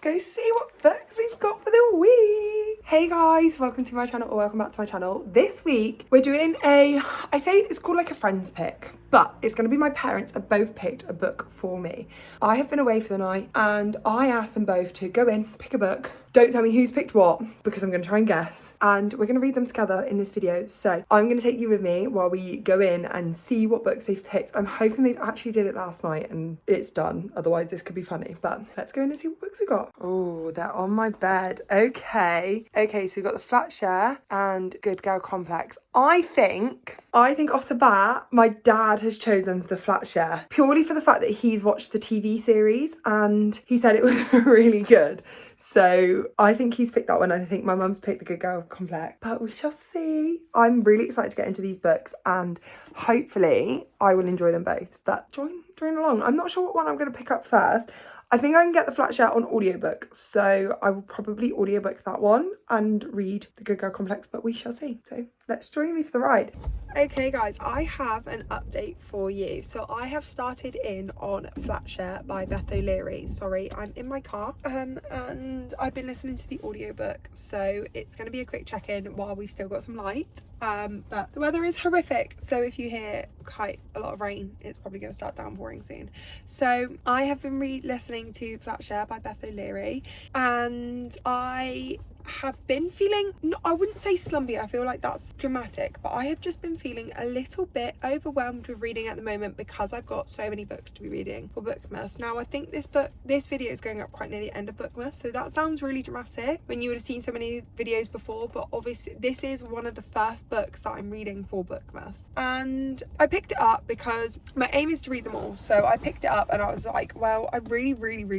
go see what books we've got for the week. Hey guys, welcome to my channel, or welcome back to my channel. This week we're doing I say it's called like a friends pick, but it's going to be my parents have both picked a book for me. I have been away for the night and I asked them both to go in, pick a book. Don't tell me who's picked what, because I'm going to try and guess. And we're going to read them together in this video. So I'm going to take you with me while we go in and see what books they've picked. I'm hoping they actually did it last night and it's done. Otherwise this could be funny. But let's go in and see what books we got. Oh, they're on my bed. Okay, so we've got The Flat Share and Good Girl Complex. I think off the bat, my dad has chosen The Flat Share purely for the fact that he's watched the TV series and he said it was really good. So I think he's picked that one, and I think my mum's picked The Good Girl Complex. But we shall see. I'm really excited to get into these books and hopefully I will enjoy them both. But join along. I'm not sure what one I'm going to pick up first. I think I can get The Flat Share on audiobook, so I will probably audiobook that one and read The Good Girl Complex, but we shall see. So let's join me for the ride. Okay guys, I have an update for you. So I have started in on Flat Share by Beth O'Leary. Sorry, I'm in my car and I've been listening to the audiobook, so it's going to be a quick check-in while we've still got some light. But the weather is horrific, so if you hear quite a lot of rain, it's probably going to start downpouring soon. So I have been listening to Flat Share by Beth O'Leary, and I have been feeling, I wouldn't say slumpy, I feel like that's dramatic, but I have just been feeling a little bit overwhelmed with reading at the moment because I've got so many books to be reading for Bookmas. Now I think this video is going up quite near the end of Bookmas, so that sounds really dramatic when you would have seen so many videos before, but obviously this is one of the first books that I'm reading for Bookmas, and I picked it up because my aim is to read them all. So I picked it up and I was like, well, I really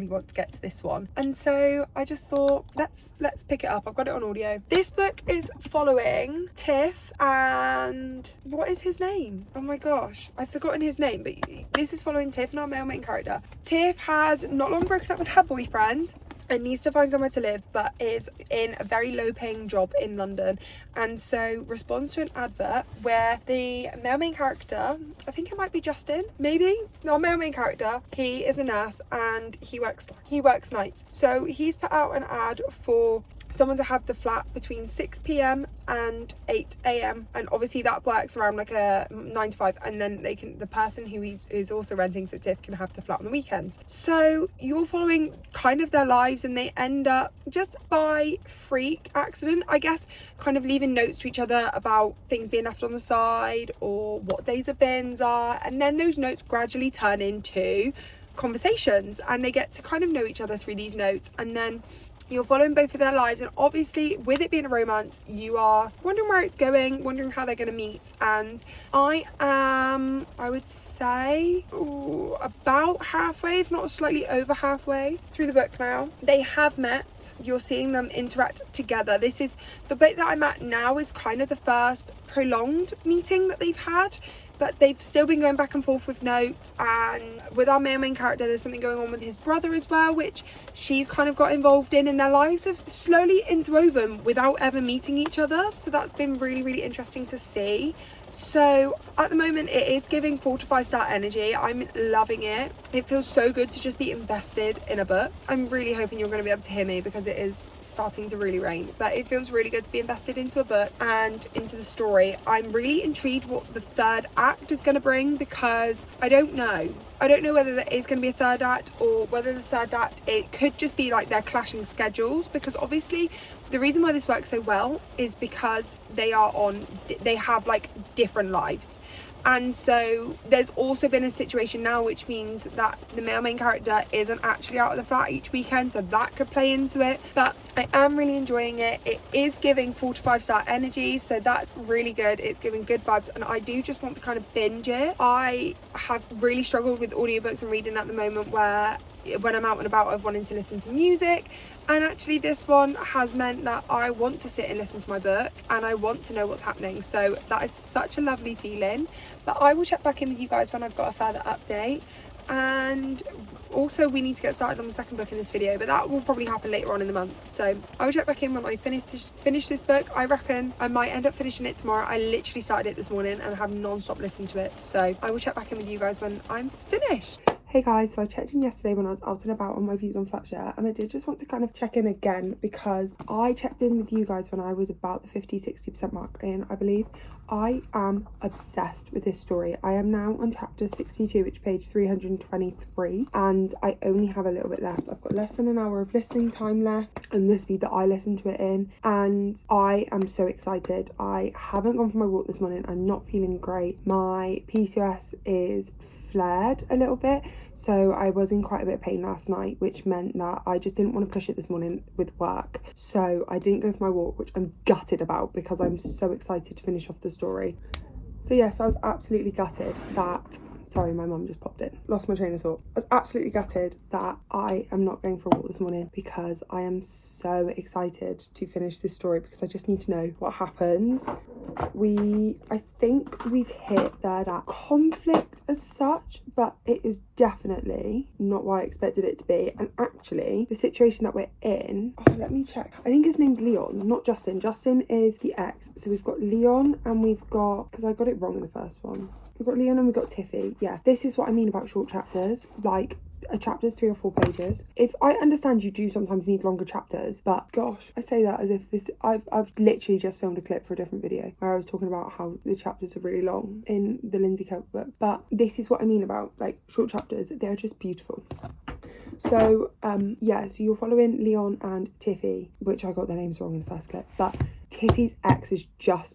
want to get to this one, and so I just thought let's pick it up. I've got it on audio. This book is following Tiff and what is his name? Oh my gosh, I've forgotten his name, but this is following Tiff, not our main character. Tiff has not long broken up with her boyfriend and needs to find somewhere to live, but is in a very low paying job in London, and so responds to an advert where the male main character, I think it might be Justin, maybe not male main character, he is a nurse and he works nights, so he's put out an ad for someone to have the flat between 6 p.m. and 8 a.m. and obviously that works around like a 9 to 5, and then the person who is also renting, so Tiff, can have the flat on the weekends. So you're following kind of their lives, and they end up just by freak accident, I guess, kind of leaving notes to each other about things being left on the side or what days the bins are, and then those notes gradually turn into conversations and they get to kind of know each other through these notes, and then you're following both of their lives, and obviously with it being a romance, you are wondering where it's going, wondering how they're going to meet. And I am, I would say, about halfway, if not slightly over halfway through the book now. They have met. You're seeing them interact together. This is the bit that I'm at now, is kind of the first prolonged meeting that they've had, but they've still been going back and forth with notes. And with our main character, there's something going on with his brother as well, which she's kind of got involved in, and their lives have slowly interwoven without ever meeting each other. So that's been really interesting to see. So at the moment it is giving 4 to 5 star energy. I'm loving it. It feels so good to just be invested in a book. I'm really hoping you're going to be able to hear me because it is starting to really rain, but it feels really good to be invested into a book and into the story. I'm really intrigued what the third act is going to bring, because I don't know whether there is going to be a third act, or whether the third act, it could just be like their clashing schedules, because obviously the reason why this works so well is because they have like different lives. And so there's also been a situation now which means that the male main character isn't actually out of the flat each weekend, so that could play into it. But I am really enjoying it. It is giving 4 to 5 star energy, so that's really good. It's giving good vibes, and I do just want to kind of binge it. I have really struggled with audiobooks and reading at the moment, where when I'm out and about I've wanted to listen to music, and actually this one has meant that I want to sit and listen to my book and I want to know what's happening. So that is such a lovely feeling. But I will check back in with you guys when I've got a further update, and also we need to get started on the second book in this video, but that will probably happen later on in the month. So I will check back in when I finish this book. I reckon I might end up finishing it tomorrow. I literally started it this morning and have non-stop listened to it, so I will check back in with you guys when I'm finished. Hey guys, so I checked in yesterday when I was out and about on my views on Flatshare, and I did just want to kind of check in again because I checked in with you guys when I was about the 50-60% mark in, I believe. I am obsessed with this story. I am now on chapter 62, which is page 323, and I only have a little bit left. I've got less than an hour of listening time left in the speed that I listen to it in, and I am so excited. I haven't gone for my walk this morning. I'm not feeling great. My PCOS is flared a little bit, so I was in quite a bit of pain last night, which meant that I just didn't want to push it this morning with work, so I didn't go for my walk, which I'm gutted about because I'm so excited to finish off the story. So yes, I was absolutely gutted that sorry, my mum just popped in. Lost my train of thought. I was absolutely gutted that I am not going for a walk this morning because I am so excited to finish this story because I just need to know what happens. I think we've hit that conflict as such, but it is definitely not what I expected it to be. And actually, the situation that we're in, let me check. I think his name's Leon, not Justin. Justin is the ex. So we've got Leon and we've got, because I got it wrong in the first one. We've got Leon and we've got Tiffy. Yeah, this is what I mean about short chapters. Like, a chapter's 3 or 4 pages. If I understand you do sometimes need longer chapters, but gosh, I say that as if this, I've literally just filmed a clip for a different video where I was talking about how the chapters are really long in the Lindsay Kelk book. But this is what I mean about like short chapters. They're just beautiful. So yeah, so you're following Leon and Tiffy, which I got their names wrong in the first clip, but Tiffy's ex is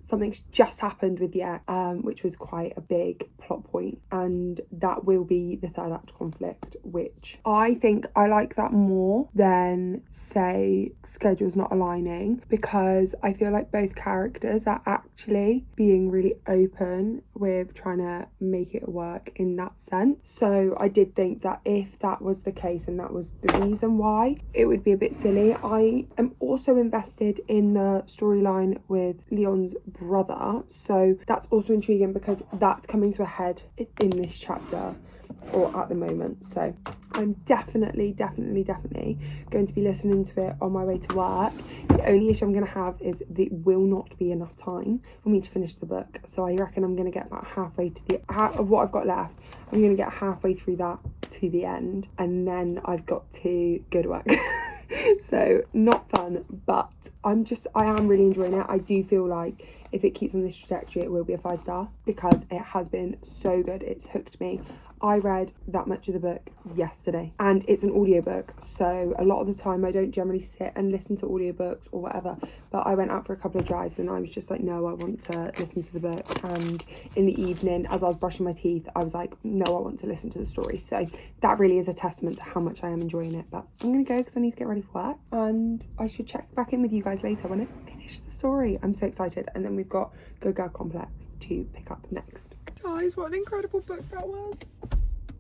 something's just happened with the ex, which was quite a big plot point, and that will be the third act conflict, which I think I like that more than, say, schedules not aligning, because I feel like both characters are actually being really open with trying to make it work in that sense. So I did think that if that was the case and that was the reason why, it would be a bit silly. I am also invested in the storyline with Leon's brother, so that's also intriguing because that's coming to a head in this chapter, or at the moment. So I'm definitely going to be listening to it on my way to work. The only issue I'm going to have is there will not be enough time for me to finish the book, so I reckon I'm going to get about halfway to the of what I've got left. I'm going to get halfway through that to the end, and then I've got to go to work. So not fun, but I am really enjoying it. I do feel like if it keeps on this trajectory, it will be a 5-star because it has been so good. It's hooked me. I read that much of the book yesterday, and it's an audiobook, so a lot of the time I don't generally sit and listen to audiobooks or whatever, but I went out for a couple of drives and I was just like, no, I want to listen to the book. And in the evening, as I was brushing my teeth, I was like, no, I want to listen to the story. So that really is a testament to how much I am enjoying it. But I'm gonna go because I need to get ready for work, and I should check back in with you guys later when I finish the story. I'm so excited. And then we've got Good Girl Complex to pick up next. Guys, what an incredible book that was.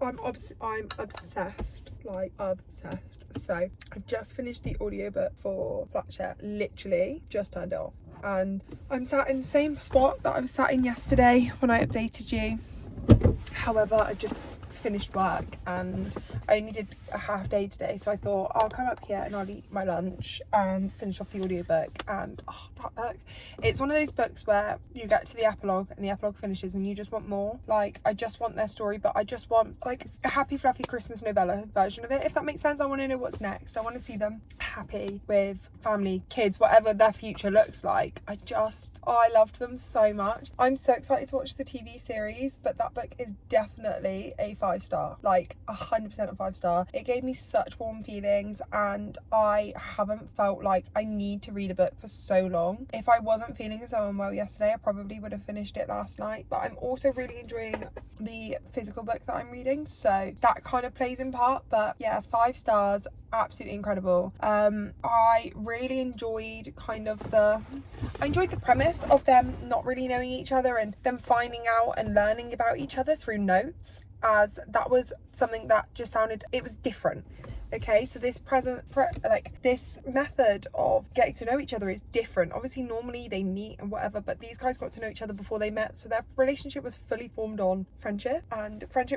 I'm obsessed, like obsessed. So I've just finished the audiobook for Flatshare, literally just turned it off, and I'm sat in the same spot that I was sat in yesterday when I updated you. However, I just finished work and I only did a half day today, so I thought I'll come up here and I'll eat my lunch and finish off the audiobook. And that book, it's one of those books where you get to the epilogue and the epilogue finishes and you just want more. Like, I just want their story, but I just want like a happy fluffy Christmas novella version of it, if that makes sense. I want to know what's next. I want to see them happy with family, kids, whatever their future looks like. I loved them so much. I'm so excited to watch the TV series, but that book is definitely a 5-star, like 100% a 5-star. It gave me such warm feelings, and I haven't felt like I need to read a book for so long. If I wasn't feeling so unwell yesterday, I probably would have finished it last night, but I'm also really enjoying the physical book that I'm reading, so that kind of plays in part. But yeah, 5 stars, absolutely incredible. I really enjoyed the premise of them not really knowing each other and them finding out and learning about each other through notes, as that was something that just sounded, it was different. okay? So this this method of getting to know each other is different. Obviously normally they meet and whatever, but these guys got to know each other before they met, so their relationship was fully formed on friendship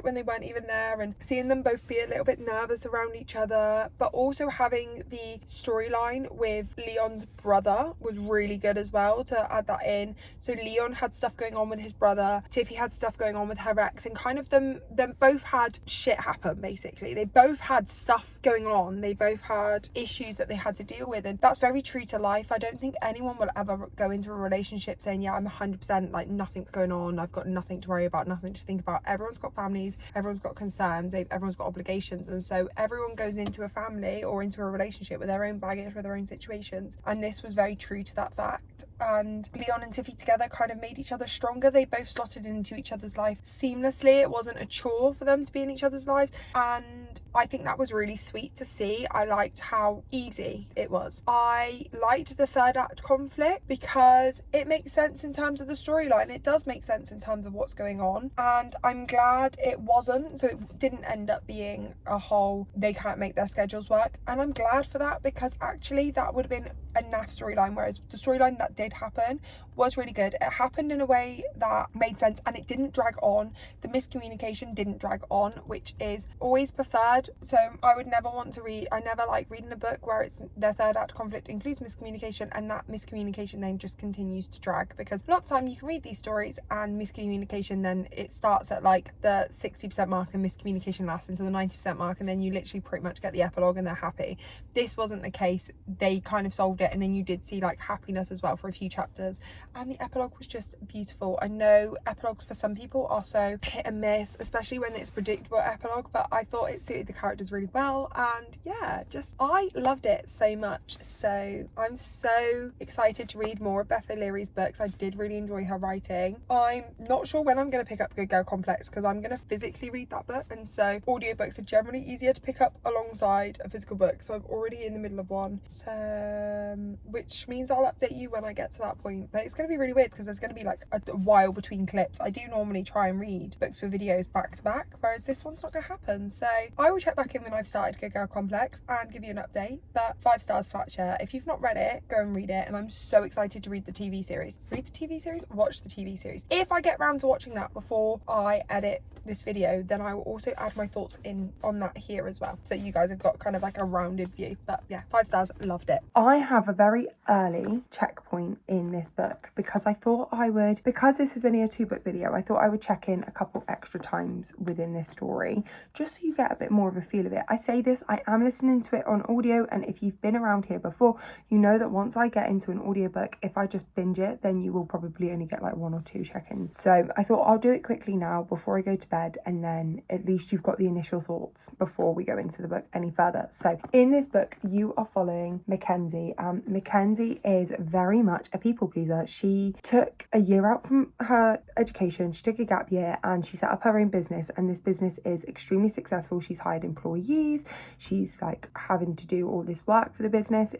when they weren't even there, and seeing them both be a little bit nervous around each other, but also having the storyline with Leon's brother was really good as well to add that in. So Leon had stuff going on with his brother, Tiffy had stuff going on with her ex, and kind of them both had shit happen. Basically they both had stuff going on, they both had issues that they had to deal with, and that's very true to life. I don't think anyone will ever go into a relationship saying, yeah, I'm 100% like nothing's going on, I've got nothing to worry about, nothing to think about. Everyone's got families, everyone's got concerns, everyone's got obligations, and so everyone goes into a family or into a relationship with their own baggage, with their own situations, and this was very true to that fact. And Leon and Tiffy together kind of made each other stronger. They both slotted into each other's life seamlessly. It wasn't a chore for them to be in each other's lives, and I think that was really sweet to see. I liked how easy it was. I liked the third act conflict because it makes sense in terms of the storyline. It does make sense in terms of what's going on, and I'm glad it wasn't, so it didn't end up being a whole they can't make their schedules work, and I'm glad for that, because actually that would have been a naff storyline, whereas the storyline that did happen was really good. It happened in a way that made sense and it didn't drag on. The miscommunication didn't drag on, which is always preferred. So I would never want to I never like reading a book where it's the third act conflict includes miscommunication and that miscommunication then just continues to drag, because a lot of the time you can read these stories and miscommunication, then it starts at like the 60% mark and miscommunication lasts until the 90% mark, and then you literally pretty much get the epilogue and they're happy. This wasn't the case. They kind of solved it, and then you did see like happiness as well for a few chapters, and the epilogue was just beautiful. I know epilogues for some people are so hit and miss, especially when it's predictable epilogue, but I thought it suited the characters really well, and yeah, just I loved it so much. So I'm so excited to read more of Beth O'Leary's books. I did really enjoy her writing. I'm not sure when I'm going to pick up Good Girl Complex, because I'm going to physically read that book, and so audiobooks are generally easier to pick up alongside a physical book, so I'm already in the middle of one, so which means I'll update you when I get to that point. But it's going to be really weird because there's going to be like a while between clips. I do normally try and read books for videos back to back, whereas this one's not going to happen. So I will check back in when I've started Good Girl Complex and give you an update. But 5 stars flat share. If you've not read it, go and read it, and I'm so excited to read the TV series. Read the TV series, watch the TV series. If I get round to watching that before I edit this video, then I will also add my thoughts in on that here as well, so you guys have got kind of like a rounded view. But yeah, 5 stars, loved it. I have a very early checkpoint in this book because I thought I would, because this is only a 2-book video, I thought I would check in a couple extra times within this story just so you get a bit more of a feel of it. I say this, I am listening to it on audio, and if you've been around here before, you know that once I get into an audiobook, if I just binge it, then you will probably only get like 1 or 2 check-ins. So I thought I'll do it quickly now before I go to bed, and then at least you've got the initial thoughts before we go into the book any further. So in this book, you are following Mackenzie. Mackenzie is very much a people pleaser. She took a year out from her education, she took a gap year, and she set up her own business, and this business is extremely successful. She's hired employees, she's like having to do all this work for the business.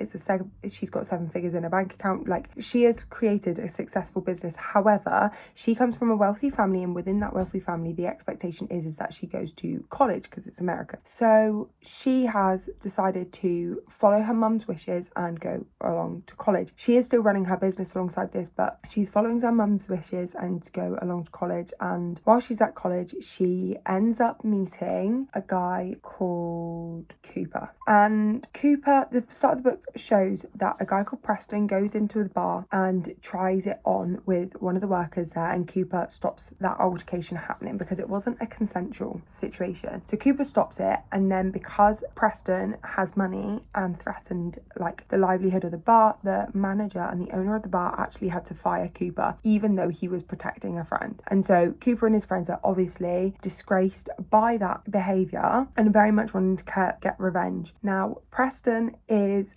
She's got 7 figures in her bank account. Like, she has created a successful business. However, she comes from a wealthy family, and within that wealthy family, the expectation is that she goes to college because it's America. So she has decided to follow her mum's wishes and go along to college. She is still running her business alongside this, but she's following her mum's wishes and to go along to college. And while she's at college, she ends up meeting a guy called Cooper. And Cooper, the start of the book shows that a guy called Preston goes into the bar and tries it on with one of the workers there, and Cooper stops that altercation happening because it wasn't a consensual situation. So Cooper stops it, and then because Preston has money and threatened like the livelihood of the bar, the manager and the owner of the bar actually had to fire Cooper, even though he was protecting a friend. And so Cooper and his friends are obviously disgraced by that behaviour and very much wanting to get revenge. Now, Preston is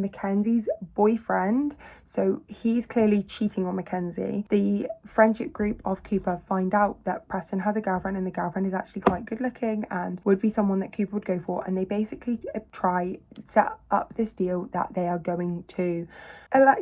Mackenzie's boyfriend. So he's clearly cheating on Mackenzie. The friendship group of Cooper find out that Preston has a girlfriend, and the girlfriend is actually quite good looking and would be someone that Cooper would go for, and they basically try set up this deal that they are going to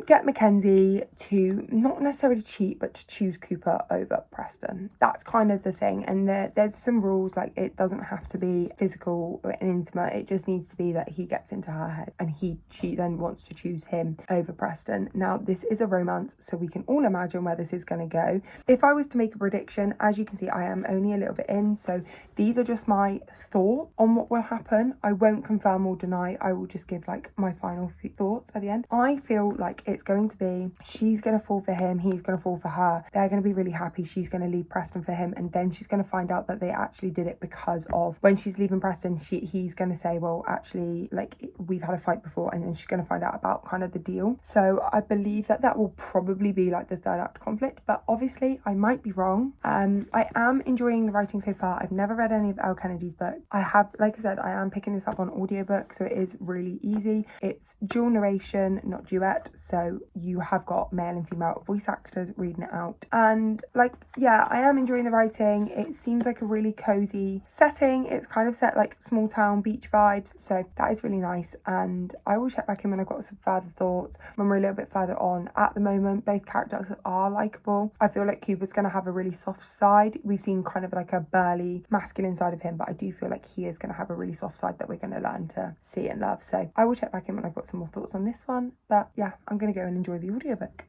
get Mackenzie to not necessarily cheat, but to choose Cooper over Preston. That's kind of the thing, and there's some rules, like it doesn't have to be physical and intimate, it just needs to be that he gets into her head and she then wants to choose him over Preston. Now this is a romance, so we can all imagine where this is going to go. If I was to make a prediction, as you can see, I am only a little bit in, so these are just my thought on what will happen. I won't confirm or deny, I will just give like my final thoughts at the end. I feel like it's going to be, she's going to fall for him, he's going to fall for her, they're going to be really happy, she's going to leave Preston for him, and then she's going to find out that they actually did it because of, when she's leaving Preston, he's going to say, well actually, like, we've had a fight before, and then she's going to find out about kind of the deal. So I believe that will probably be like the third act conflict, but obviously I might be wrong. I am enjoying the writing so far. I've never read any of Elle Kennedy's book. I have, like I said, I am picking this up on audiobook, so it is really easy. It's dual narration, not duet, so you have got male and female voice actors reading it out, and like, yeah, I am enjoying the writing. It seems like a really cozy setting. It's kind of set like small town beach vibes, so that is really nice, and I will check back in when I've got some further thoughts when we're a little bit further on. At the moment, both characters are likeable. I feel like Cooper's going to have a really soft side. We've seen kind of like a burly masculine side of him, but I do feel like he is going to have a really soft side that we're going to learn to see and love. So I will check back in when I've got some more thoughts on this one, but yeah, I'm going to go and enjoy the audiobook.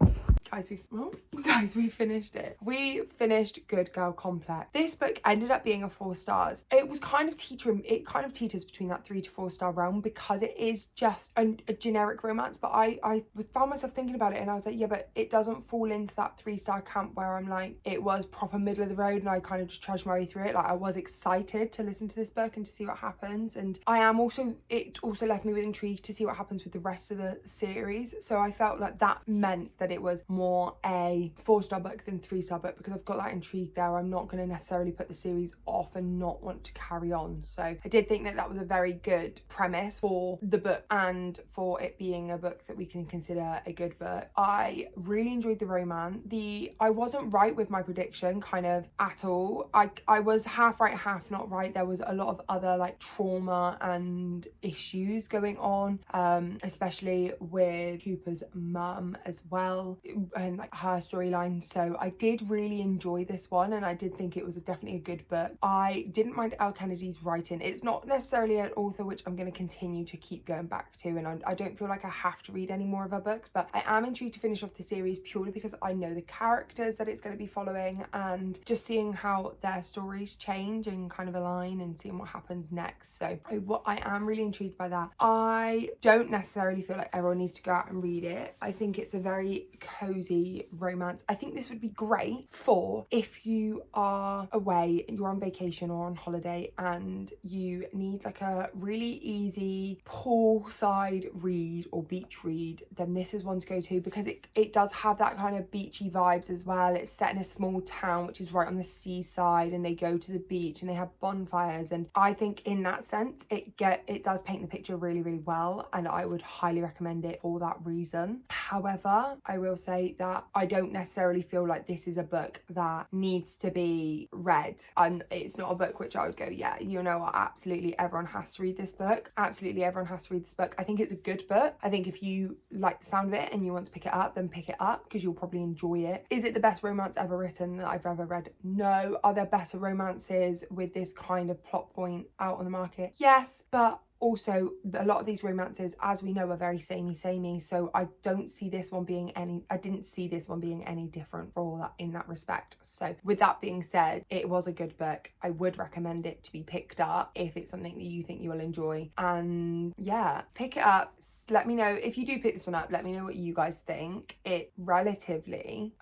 Guys, we finished it. We finished Good Girl Complex. This book ended up being a 4 stars. It was kind of teeters between that 3 to 4 star realm, because it is just a generic romance, but I found myself thinking about it, and I was like, yeah, but it doesn't fall into that 3-star camp where I'm like, it was proper middle of the road and I kind of just trudged my way through it. Like, I was excited to listen to this book and to see what happens, and it also left me with intrigue to see what happens with the rest of the series. So I felt like that meant that it was more a 4-star book than 3-star book, because I've got that intrigue there. I'm not going to necessarily put the series off and not want to carry on. So I did think that was a very good premise for the book, and for it being a book that we can consider a good book. I really enjoyed the romance. I wasn't right with my prediction kind of at all. I was half right, half not right. There was a lot of other like trauma and issues going on, especially with Cooper's mum as well, and like her storyline. So I did really enjoy this one, and I did think it was definitely a good book. I didn't mind Elle Kennedy's writing. It's not necessarily an author which I'm going to continue to keep going back to, and I don't feel like I have to read any more of her books, but I am intrigued to finish off the series purely because I know the characters that it's going to be following, and just seeing how their stories change and kind of align and seeing what happens next. So I am really intrigued by that. I don't necessarily feel like everyone needs to go out and read it. I think it's a very cozy romance. I think this would be great for if you are away, you're on vacation or on holiday, and you need like a really easy poolside read or beach read, then this is one to go to, because it does have that kind of beachy vibes as well. It's set in a small town which is right on the seaside, and they go to the beach and they have bonfires, and I think in that sense it does paint the picture really, really well, and I would highly recommend it for that reason. However, I will say that I don't necessarily feel like this is a book that needs to be read. It's not a book which I would go, yeah, you know what, absolutely everyone has to read this book. Absolutely everyone has to read this book. I think it's a good book. I think if you like the sound of it and you want to pick it up, then pick it up, because you'll probably enjoy it. Is it the best romance ever written that I've ever read? No. Are there better romances with this kind of plot point out on the market? Yes, but also a lot of these romances, as we know, are very samey, so I didn't see this one being any different for all that in that respect. So with that being said, it was a good book. I would recommend it to be picked up if it's something that you think you will enjoy, and yeah, pick it up. Let me know if you do pick this one up. Let me know what you guys think. It's relatively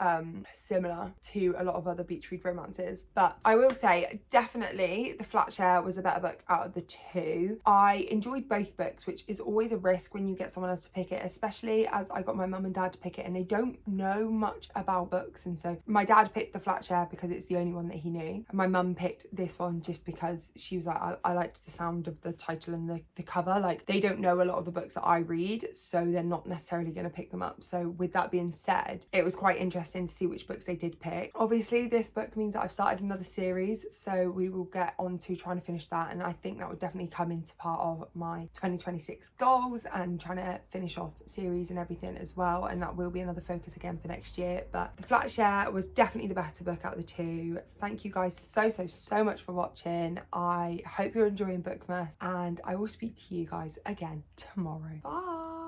similar to a lot of other beach read romances, but I will say definitely The Flat Share was a better book out of the two. I enjoyed both books, which is always a risk when you get someone else to pick it, especially as I got my mum and dad to pick it and they don't know much about books. And so my dad picked The Flat Share because it's the only one that he knew, and my mum picked this one just because she was like, I liked the sound of the title and the cover. Like, they don't know a lot of the books that I read, so they're not necessarily going to pick them up. So with that being said, it was quite interesting to see which books they did pick. Obviously this book means that I've started another series, so we will get on to trying to finish that, and I think that would definitely come into part of my 2026 goals and trying to finish off series and everything as well, and that will be another focus again for next year. But The Flat Share was definitely the better book out of the two. Thank you guys so much for watching. I hope you're enjoying Bookmas, and I will speak to you guys again tomorrow. Bye.